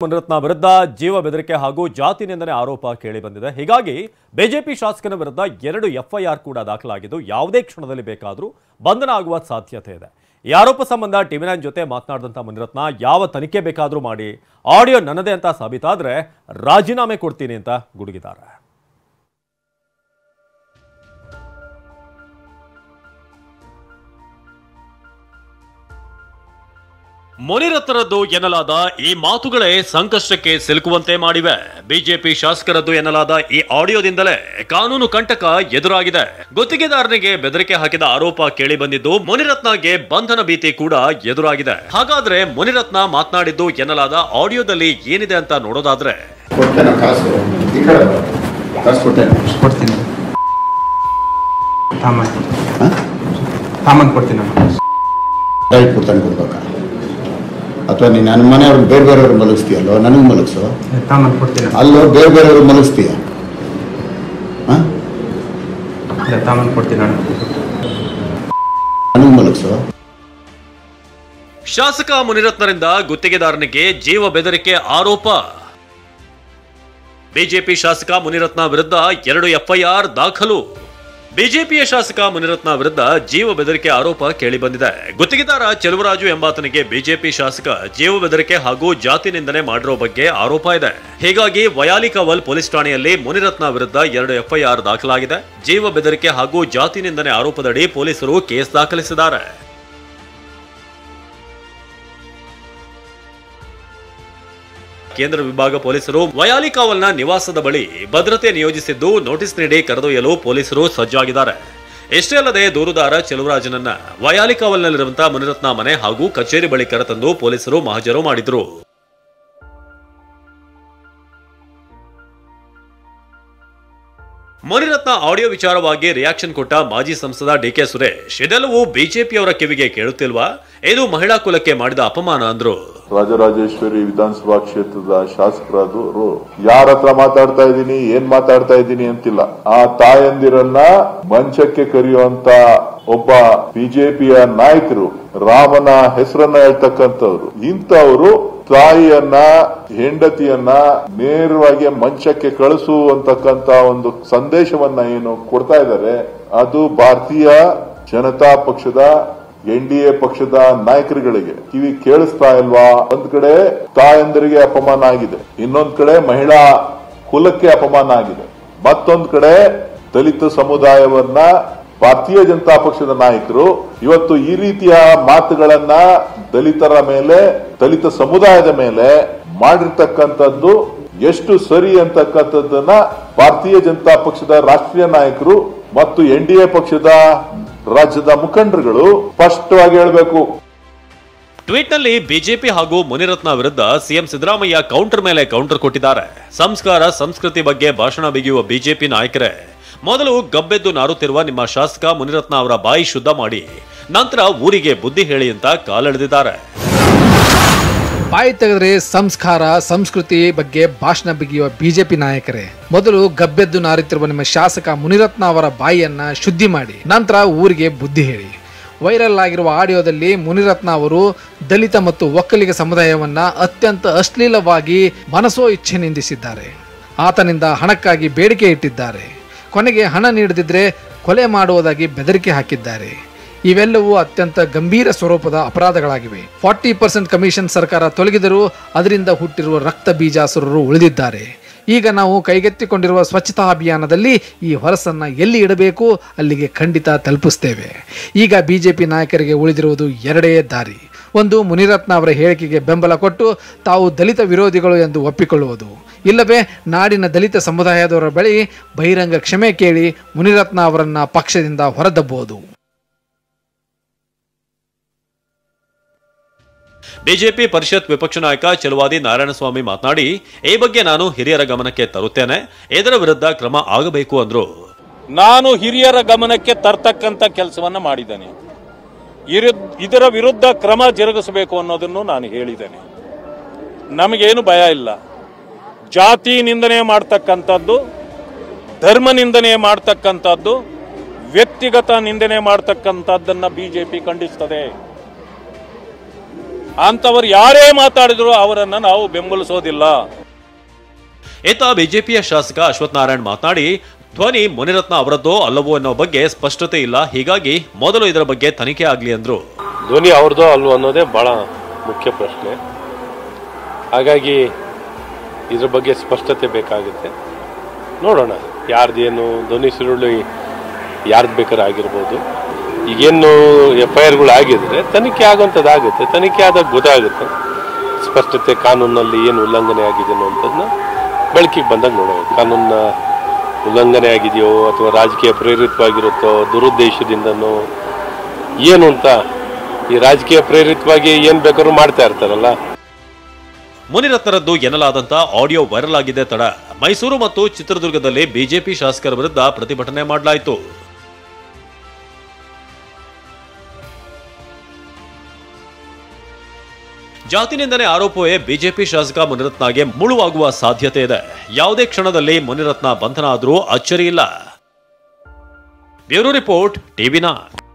ಮುನಿರತ್ನ ವಿರುದ್ಧ ಜೀವ ಬೆದರಿಕೆ ಹಾಗೂ ಜಾತಿ ನಿಂದನೆ ಆರೋಪ ಕೇಳಿ ಬಂದಿದೆ. ಹೀಗಾಗಿ ಬಿಜೆಪಿ ಶಾಸಕನ ವಿರುದ್ಧ 2 ಎಫ್ಐಆರ್ ಕೂಡ ದಾಖಲಾಗಿದ್ದು ಯಾವುದೇ ಕ್ಷಣದಲ್ಲಿ ಬೇಕಾದರೂ ಬಂಧನ ಆಗುವ ಸಾಧ್ಯತೆ ಇದೆ. ಈ ಆರೋಪ ಸಂಬಂಧ ಟಿವಿ9 ಜೊತೆ ಮಾತನಾಡಿದಂತ ಮುನಿರತ್ನ ಯಾವ ತನಿಖೆ ಬೇಕಾದರೂ ಮಾಡಿ ಆಡಿಯೋ ನನ್ನದೇ ಅಂತ ಸಾಬೀತಾದ್ರೆ ರಾಜೀನಾಮೆ ಕೊಡ್ತೀನಿ ಅಂತ ಗುಡುಗಿದ್ದಾರೆ. ಮುನಿರತ್ನರದ್ದು ಎನ್ನಲಾದ ಈ ಮಾತುಗಳೇ ಸಂಕಷ್ಟಕ್ಕೆ ಸಿಲುಕುವಂತೆ ಮಾಡಿವೆ. ಬಿಜೆಪಿ ಶಾಸಕರದ್ದು ಎನ್ನಲಾದ ಈ ಆಡಿಯೋದಿಂದಲೇ ಕಾನೂನು ಕಂಟಕ ಎದುರಾಗಿದೆ. ಗುತ್ತಿಗೆದಾರನಿಗೆ ಬೆದರಿಕೆ ಹಾಕಿದ ಆರೋಪ ಕೇಳಿ ಬಂದಿದ್ದು ಮುನಿರತ್ನಗೆ ಬಂಧನ ಭೀತಿ ಕೂಡ ಎದುರಾಗಿದೆ. ಹಾಗಾದ್ರೆ ಮುನಿರತ್ನ ಮಾತನಾಡಿದ್ದು ಎನ್ನಲಾದ ಆಡಿಯೋದಲ್ಲಿ ಏನಿದೆ ಅಂತ ನೋಡೋದಾದ್ರೆ ಅಥವಾ ನೀನು ನನ್ನ ಮನೆಯವ್ರಿಗೆ ಬೇರೆ ಬೇರೆಯವ್ರು ಮಲಗಿಸ್ತೀಯಲ್ಲೋ, ನನಗೆ ಮಲಗಿಸೋ, ಅಲ್ಲೋ ಬೇರೆ ಬೇರೆಯವ್ರು ಮಲಗಿಸ್ತೀಯ, ನನಗೆ ಮಲಗಿಸೋ. ಶಾಸಕ ಮುನಿರತ್ನರಿಂದ ಗುತ್ತಿಗೆದಾರನಿಗೆ ಜೀವ ಬೆದರಿಕೆ ಆರೋಪ. ಬಿಜೆಪಿ ಶಾಸಕ ಮುನಿರತ್ನ ವಿರುದ್ಧ 2 ಎಫ್ಐಆರ್ ದಾಖಲು. ಬಿಜೆಪಿಯ ಶಾಸಕ ಮುನಿರತ್ನ ವಿರುದ್ಧ ಜೀವ ಬೆದರಿಕೆ ಆರೋಪ ಕೇಳಿ ಬಂದಿದೆ. ಗುತ್ತಿಗೆದಾರ ಚೆಲುವರಾಜು ಎಂಬಾತನಿಗೆ ಬಿಜೆಪಿ ಶಾಸಕ ಜೀವ ಬೆದರಿಕೆ ಹಾಗೂ ಜಾತಿ ನಿಂದನೆ ಮಾಡಿರೋ ಬಗ್ಗೆ ಆರೋಪ ಇದೆ. ಹೀಗಾಗಿ ವಯಾಲಿಕಾವಲ್ ಪೊಲೀಸ್ ಠಾಣೆಯಲ್ಲಿ ಮುನಿರತ್ನ ವಿರುದ್ಧ 2 ಎಫ್ಐಆರ್ ದಾಖಲಾಗಿದೆ. ಜೀವ ಬೆದರಿಕೆ ಹಾಗೂ ಜಾತಿ ನಿಂದನೆ ಆರೋಪದಡಿ ಪೊಲೀಸರು ಕೇಸ್ ದಾಖಲಿಸಿದ್ದಾರೆ. ಕೇಂದ್ರ ವಿಭಾಗ ಪೊಲೀಸರು ವಯಾಲಿಕಾವಲ್ನ ನಿವಾಸದ ಬಳಿ ಭದ್ರತೆ ನಿಯೋಜಿಸಿದ್ದು ನೋಟಿಸ್ ನೀಡಿ ಕರೆದೊಯ್ಯಲು ಪೊಲೀಸರು ಸಜ್ಜಾಗಿದ್ದಾರೆ. ಇಷ್ಟೇ ಅಲ್ಲದೆ ದೂರುದಾರ ಚೆಲುವರಾಜನನ್ನ ವಯಾಲಿಕಾವಲ್ನಲ್ಲಿರುವಂತಹ ಮುನಿರತ್ನ ಮನೆ ಹಾಗೂ ಕಚೇರಿ ಬಳಿ ಕರೆತಂದು ಪೊಲೀಸರು ಮಹಜರು ಮಾಡಿದ್ರು. ಮುನಿರತ್ನ ಆಡಿಯೋ ವಿಚಾರವಾಗಿ ರಿಯಾಕ್ಷನ್ ಕೊಟ್ಟ ಮಾಜಿ ಸಂಸದ ಡಿಕೆ ಸುರೇಶ್, ಇದೆಲ್ಲವೂ ಬಿಜೆಪಿಯವರ ಕಿವಿಗೆ ಕೇಳುತ್ತಿಲ್ವಾ? ಇದು ಮಹಿಳಾ ಕುಲಕ್ಕೆ ಮಾಡಿದ ಅಪಮಾನ ಅಂದ್ರು. ರಾಜರಾಜೇಶ್ವರಿ ವಿಧಾನಸಭಾ ಕ್ಷೇತ್ರದ ಶಾಸಕರಾದವರು ಯಾರ ಹತ್ರ ಮಾತಾಡ್ತಾ ಇದ್ದೀನಿ, ಏನ್ ಮಾತಾಡ್ತಾ ಇದ್ದೀನಿ ಅಂತಿಲ್ಲ. ಆ ತಾಯಂದಿರನ್ನ ಮಂಚಕ್ಕೆ ಕರೆಯುವಂತ ಒಬ್ಬ ಬಿಜೆಪಿಯ ನಾಯಕರು ರಾಮನ ಹೆಸರನ್ನ ಹೇಳ್ತಕ್ಕಂಥವ್ರು, ಇಂಥವರು ತಾಯಿಯನ್ನ ಹೆಂಡತಿಯನ್ನ ನೇರವಾಗಿ ಮಂಚಕ್ಕೆ ಕಳಿಸುವಂತಕ್ಕಂತ ಒಂದು ಸಂದೇಶವನ್ನ ಏನು ಕೊಡ್ತಾ ಇದ್ದಾರೆ, ಅದು ಭಾರತೀಯ ಜನತಾ ಪಕ್ಷದ NDA ಪಕ್ಷದ ನಾಯಕರುಗಳಿಗೆ ಕಿವಿ ಕೇಳಿಸ್ತಾ ಇಲ್ವಾ? ಒಂದ್ ಕಡೆ ತಾಯಂದರಿಗೆ ಅಪಮಾನ ಆಗಿದೆ, ಇನ್ನೊಂದ್ ಕಡೆ ಮಹಿಳಾ ಕುಲಕ್ಕೆ ಅಪಮಾನ ಆಗಿದೆ, ಮತ್ತೊಂದ್ ಕಡೆ ದಲಿತ ಸಮುದಾಯವನ್ನ ಭಾರತೀಯ ಜನತಾ ಪಕ್ಷದ ನಾಯಕರು ಇವತ್ತು ಈ ರೀತಿಯ ಮಾತುಗಳನ್ನ ದಲಿತರ ಮೇಲೆ, ದಲಿತ ಸಮುದಾಯದ ಮೇಲೆ ಮಾಡಿರ್ತಕ್ಕಂಥದ್ದು ಎಷ್ಟು ಸರಿ ಅಂತಕ್ಕಂಥದ್ದನ್ನ ಭಾರತೀಯ ಜನತಾ ಪಕ್ಷದ ರಾಷ್ಟ್ರೀಯ ನಾಯಕರು ಮತ್ತು NDA ಪಕ್ಷದ ರಾಜ್ಯದ ಮುಖಂಡರುಗಳು ಸ್ಪಷ್ಟವಾಗಿ ಹೇಳಬೇಕು. ಟ್ವೀಟ್ನಲ್ಲಿ ಬಿಜೆಪಿ ಹಾಗೂ ಮುನಿರತ್ನ ವಿರುದ್ಧ ಸಿಎಂ ಸಿದ್ದರಾಮಯ್ಯ ಕೌಂಟರ್ ಮೇಲೆ ಕೌಂಟರ್ ಕೊಟ್ಟಿದ್ದಾರೆ. ಸಂಸ್ಕಾರ ಸಂಸ್ಕೃತಿ ಬಗ್ಗೆ ಭಾಷಣ ಬಿಗಿಯುವ ಬಿಜೆಪಿ ನಾಯಕರೇ, ಮೊದಲು ಗಬ್ಬೆದ್ದು ನಾರುತ್ತಿರುವ ನಿಮ್ಮ ಶಾಸಕ ಮುನಿರತ್ನ ಅವರ ಬಾಯಿ ಶುದ್ಧ ಮಾಡಿ ನಂತರ ಊರಿಗೆ ಬುದ್ಧಿ ಹೇಳಿ ಅಂತ ಕಾಲೆಳೆದಿದ್ದಾರೆ. ಬಾಯಿ ತೆಗೆದ್ರೆ ಸಂಸ್ಕಾರ ಸಂಸ್ಕೃತಿ ಬಗ್ಗೆ ಭಾಷಣ ಬಿಗಿಯುವ ಬಿಜೆಪಿ ನಾಯಕರೇ, ಮೊದಲು ಗಬ್ಬೆದ್ದು ನಾರುತ್ತಿರುವ ನಿಮ್ಮ ಶಾಸಕ ಮುನಿರತ್ನ ಅವರ ಬಾಯಿಯನ್ನ ಶುದ್ಧಿ ಮಾಡಿ ನಂತರ ಊರಿಗೆ ಬುದ್ಧಿ ಹೇಳಿ. ವೈರಲ್ ಆಗಿರುವ ಆಡಿಯೋದಲ್ಲಿ ಮುನಿರತ್ನ ಅವರು ದಲಿತ ಮತ್ತು ಒಕ್ಕಲಿಗ ಸಮುದಾಯವನ್ನ ಅತ್ಯಂತ ಅಶ್ಲೀಲವಾಗಿ ಮನಸೋ ಇಚ್ಛೆ ನಿಂದಿಸಿದ್ದಾರೆ. ಆತನಿಂದ ಹಣಕ್ಕಾಗಿ ಬೇಡಿಕೆ ಇಟ್ಟಿದ್ದಾರೆ. ಕೊನೆಗೆ ಹಣ ನೀಡದಿದ್ರೆ ಕೊಲೆ ಮಾಡುವುದಾಗಿ ಬೆದರಿಕೆ ಹಾಕಿದ್ದಾರೆ. ಇವೆಲ್ಲವೂ ಅತ್ಯಂತ ಗಂಭೀರ ಸ್ವರೂಪದ ಅಪರಾಧಗಳಾಗಿವೆ. 40% ಕಮಿಷನ್ ಸರ್ಕಾರ ತೊಲಗಿದರೂ ಅದರಿಂದ ಹುಟ್ಟಿರುವ ರಕ್ತ ಬೀಜಾಸುರರು ಉಳಿದಿದ್ದಾರೆ. ಈಗ ನಾವು ಕೈಗೆತ್ತಿಕೊಂಡಿರುವ ಸ್ವಚ್ಛತಾ ಅಭಿಯಾನದಲ್ಲಿ ಈ ಹೊರಸನ್ನ ಎಲ್ಲಿ ಇಡಬೇಕು ಅಲ್ಲಿಗೆ ಖಂಡಿತ ತಲುಪಿಸ್ತೇವೆ. ಈಗ ಬಿಜೆಪಿ ನಾಯಕರಿಗೆ ಉಳಿದಿರುವುದು 2 ದಾರಿ. ಒಂದು, ಮುನಿರತ್ನ ಅವರ ಹೇಳಿಕೆಗೆ ಬೆಂಬಲ ಕೊಟ್ಟು ತಾವು ದಲಿತ ವಿರೋಧಿಗಳು ಎಂದು ಒಪ್ಪಿಕೊಳ್ಳುವುದು, ಇಲ್ಲವೇ ನಾಡಿನ ದಲಿತ ಸಮುದಾಯದವರ ಬಳಿ ಬಹಿರಂಗ ಕ್ಷಮೆ ಕೇಳಿ ಮುನಿರತ್ನ ಅವರನ್ನ ಪಕ್ಷದಿಂದ ಹೊರದಬ್ಬುವುದು. ಬಿಜೆಪಿ ಪರಿಷತ್ ವಿಪಕ್ಷ ನಾಯಕ ಚೆಲುವಾದಿ ನಾರಾಯಣಸ್ವಾಮಿ ಮಾತನಾಡಿ, ಈ ಬಗ್ಗೆ ನಾನು ಹಿರಿಯರ ಗಮನಕ್ಕೆ ತರುತ್ತೇನೆ, ಇದರ ವಿರುದ್ಧ ಕ್ರಮ ಆಗಬೇಕು ಅಂದ್ರು. ನಾನು ಹಿರಿಯರ ಗಮನಕ್ಕೆ ತರ್ತಕ್ಕಂಥ ಕೆಲಸವನ್ನ ಮಾಡಿದ್ದೇನೆ. ಇದರ ವಿರುದ್ಧ ಕ್ರಮ ಜರುಗಿಸಬೇಕು ಅನ್ನೋದನ್ನು ನಾನು ಹೇಳಿದ್ದೇನೆ. ನಮಗೇನು ಭಯ ಇಲ್ಲ. ಜಾತಿ ನಿಂದನೆ ಮಾಡ್ತಕ್ಕಂಥದ್ದು, ಧರ್ಮ ನಿಂದನೆ ಮಾಡ್ತಕ್ಕಂಥದ್ದು, ವ್ಯಕ್ತಿಗತ ನಿಂದನೆ ಮಾಡ್ತಕ್ಕಂಥದ್ದನ್ನ ಬಿಜೆಪಿ ಖಂಡಿಸ್ತದೆ. ಅಂಥವ್ರು ಯಾರೇ ಮಾತಾಡಿದ್ರು ಅವರನ್ನು ನಾವು ಬೆಂಬಲಿಸೋದಿಲ್ಲ. ಇತ್ತ ಬಿಜೆಪಿಯ ಶಾಸಕ ಅಶ್ವಥ್ ನಾರಾಯಣ್ ಮಾತನಾಡಿ, ಧ್ವನಿ ಮುನಿರತ್ನ ಅವರದ್ದೋ ಅಲ್ಲವೋ ಅನ್ನೋ ಬಗ್ಗೆ ಸ್ಪಷ್ಟತೆ ಇಲ್ಲ, ಹೀಗಾಗಿ ಮೊದಲು ಇದರ ಬಗ್ಗೆ ತನಿಖೆ ಆಗಲಿ ಅಂದ್ರು. ಧ್ವನಿ ಅವ್ರದ್ದೋ ಅಲ್ವೋ ಅನ್ನೋದೇ ಬಹಳ ಮುಖ್ಯ ಪ್ರಶ್ನೆ. ಹಾಗಾಗಿ ಇದ್ರ ಬಗ್ಗೆ ಸ್ಪಷ್ಟತೆ ಬೇಕಾಗುತ್ತೆ. ನೋಡೋಣ ಯಾರ್ದೇನು ಧ್ವನಿ ಸುರುಳಿ ಯಾರ್ದು ಬೇಕಾದ್ರೆ ಆಗಿರ್ಬೋದು. ಈಗೇನು FIRಗಳು ಆಗಿದ್ರೆ ತನಿಖೆ ಆಗುವಂಥದ್ದಾಗುತ್ತೆ. ತನಿಖೆ ಆದಾಗ ಗೊತ್ತಾಗುತ್ತೆ ಸ್ಪಷ್ಟತೆ, ಕಾನೂನಲ್ಲಿ ಏನು ಉಲ್ಲಂಘನೆ ಆಗಿದೆ ಅನ್ನೋಂಥದ್ದನ್ನ ಬೆಳಕಿಗೆ ಬಂದಾಗ ನೋಡೋದು. ಕಾನೂನಿನ ಉಲ್ಲಂಘನೆ ಆಗಿದೆಯೋ ಅಥವಾ ರಾಜಕೀಯ ಪ್ರೇರಿತವಾಗಿರುತ್ತೋ, ದುರುದ್ದೇಶದಿಂದನೋ ಏನು ಅಂತ. ಈ ರಾಜಕೀಯ ಪ್ರೇರಿತವಾಗಿ ಏನು ಬೇಕಾದ್ರೂ ಮಾಡ್ತಾ ಇರ್ತಾರಲ್ಲ. ಮುನಿರತ್ನರದ್ದು ಎನ್ನಲಾದಂತ ಆಡಿಯೋ ವೈರಲ್ ಆಗಿದೆ ತಡ ಮೈಸೂರು ಮತ್ತು ಚಿತ್ರದುರ್ಗದಲ್ಲಿ ಬಿಜೆಪಿ ಶಾಸಕರ ವಿರುದ್ಧ ಪ್ರತಿಭಟನೆ ಮಾಡಲಾಯಿತು. ಜಾತಿ ನಿಂದನೆ ಆರೋಪವೇ ಬಿಜೆಪಿ ಶಾಸಕ ಮುನಿರತ್ನಗೆ ಮುಳುವಾಗುವ ಸಾಧ್ಯತೆ ಇದೆ. ಯಾವುದೇ ಕ್ಷಣದಲ್ಲಿ ಮುನಿರತ್ನ ಬಂಧನ ಆದರೂ ಅಚ್ಚರಿ ಇಲ್ಲ. Bureau report, TV9.